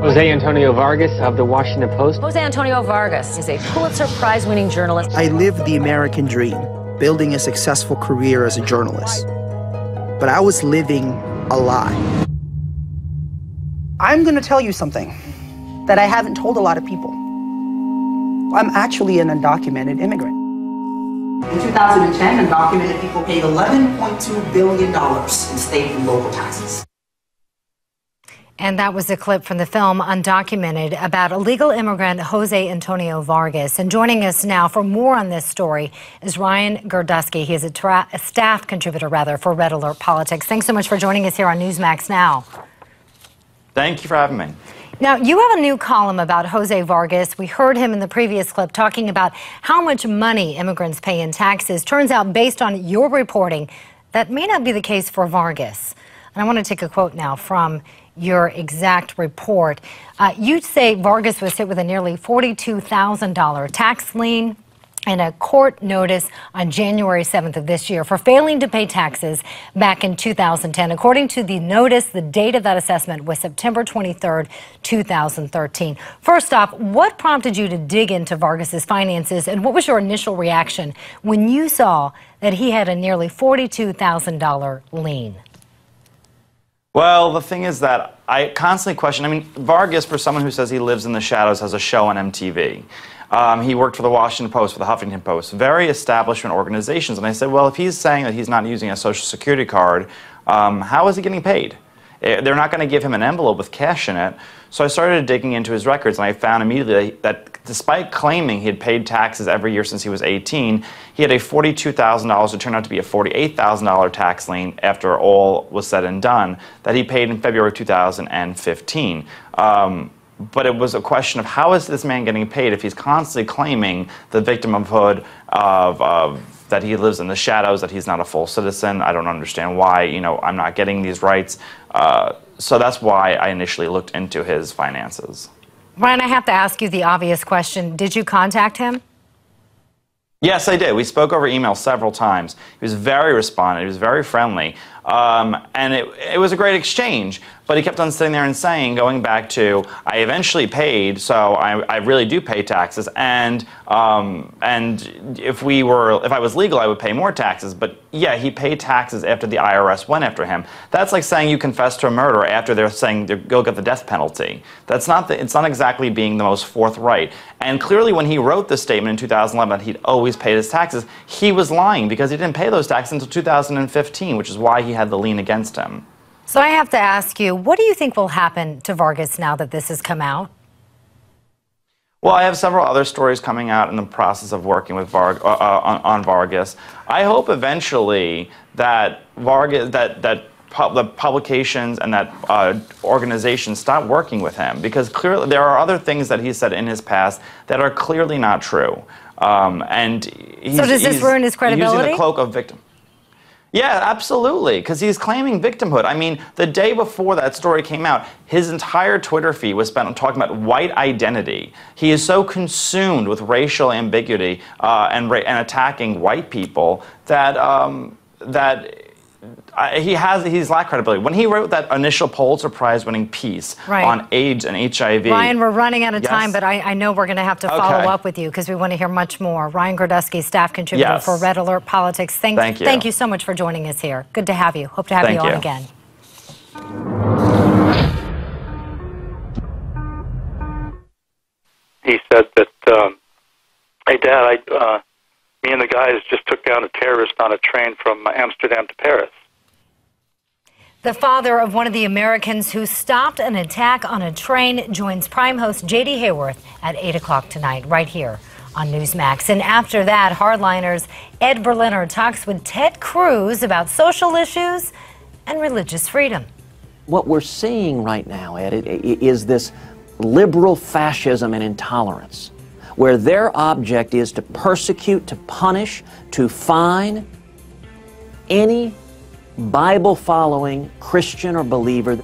Jose Antonio Vargas of the Washington Post. Jose Antonio Vargas is a Pulitzer Prize-winning journalist. I lived the American dream, building a successful career as a journalist. But I was living a lie. I'm going to tell you something that I haven't told a lot of people. I'm actually an undocumented immigrant. In 2010, undocumented people paid $11.2 billion in state and local taxes. And that was a clip from the film Undocumented about illegal immigrant Jose Antonio Vargas. And joining us now for more on this story is Ryan Girdusky. He is a staff contributor, for Red Alert Politics. Thanks so much for joining us here on Newsmax Now. Thank you for having me. Now, you have a new column about Jose Vargas. We heard him in the previous clip talking about how much money immigrants pay in taxes. Turns out, based on your reporting, that may not be the case for Vargas. And I want to take a quote now from your exact report. You say Vargas was hit with a nearly $42,000 tax lien and a court notice on January 7th of this year for failing to pay taxes back in 2010. According to the notice, the date of that assessment was September 23rd, 2013. First off, what prompted you to dig into Vargas's finances, and what was your initial reaction when you saw that he had a nearly $42,000 lien? Well, the thing is that I constantly question, Vargas, for someone who says he lives in the shadows, has a show on MTV. He worked for the Washington Post, for the Huffington Post, very establishment organizations. And I said, well, if he's saying that he's not using a Social Security card, how is he getting paid? They're not going to give him an envelope with cash in it. So I started digging into his records, and I found immediately that despite claiming he had paid taxes every year since he was 18, he had a $42,000 that turned out to be a $48,000 tax lien after all was said and done that he paid in February 2015. But it was a question of how is this man getting paid if he's constantly claiming the victimhood of that he lives in the shadows, that he's not a full citizen. I don't understand why, I'm not getting these rights. So that's why I initially looked into his finances. Ryan, I have to ask you the obvious question. Did you contact him? Yes, I did. We spoke over email several times. He was very responsive. He was very friendly. And it was a great exchange. But he kept on sitting there and saying, going back to, I eventually paid, so I really do pay taxes. And if I was legal, I would pay more taxes. But yeah, he paid taxes after the IRS went after him. That's like saying you confess to a murder after they're saying go get the death penalty. It's not exactly being the most forthright. And clearly when he wrote this statement in 2011 that he'd always paid his taxes, he was lying because he didn't pay those taxes until 2015, which is why he had the lien against him. So I have to ask you, what do you think will happen to Vargas now that this has come out? Well, I have several other stories coming out in the process of working with on Vargas. I hope eventually that the publications and that organizations stop working with him, because clearly there are other things that he said in his past that are clearly not true. And so does this ruin his credibility? Using the cloak of victim. Yeah, absolutely, because he's claiming victimhood. The day before that story came out, his entire Twitter feed was spent on talking about white identity. He is so consumed with racial ambiguity and attacking white people that he's lacked credibility. When he wrote that initial Pulitzer Prize-winning piece on AIDS and HIV... Ryan, we're running out of time, but I know we're going to have to follow up with you because we want to hear much more. Ryan Girdusky, staff contributor for Red Alert Politics. Thank you so much for joining us here. Good to have you. Hope to have you on again. He said that, hey, Dad, me and the guys just took down a terrorist on a train from Amsterdam to Paris. The father of one of the Americans who stopped an attack on a train joins Prime host J.D. Hayworth at 8 o'clock tonight, right here on Newsmax. And after that, hardliners Ed Berliner talks with Ted Cruz about social issues and religious freedom. What we're seeing right now, Ed, is this liberal fascism and intolerance, where their object is to persecute, to punish, to fine any Bible-following Christian or believer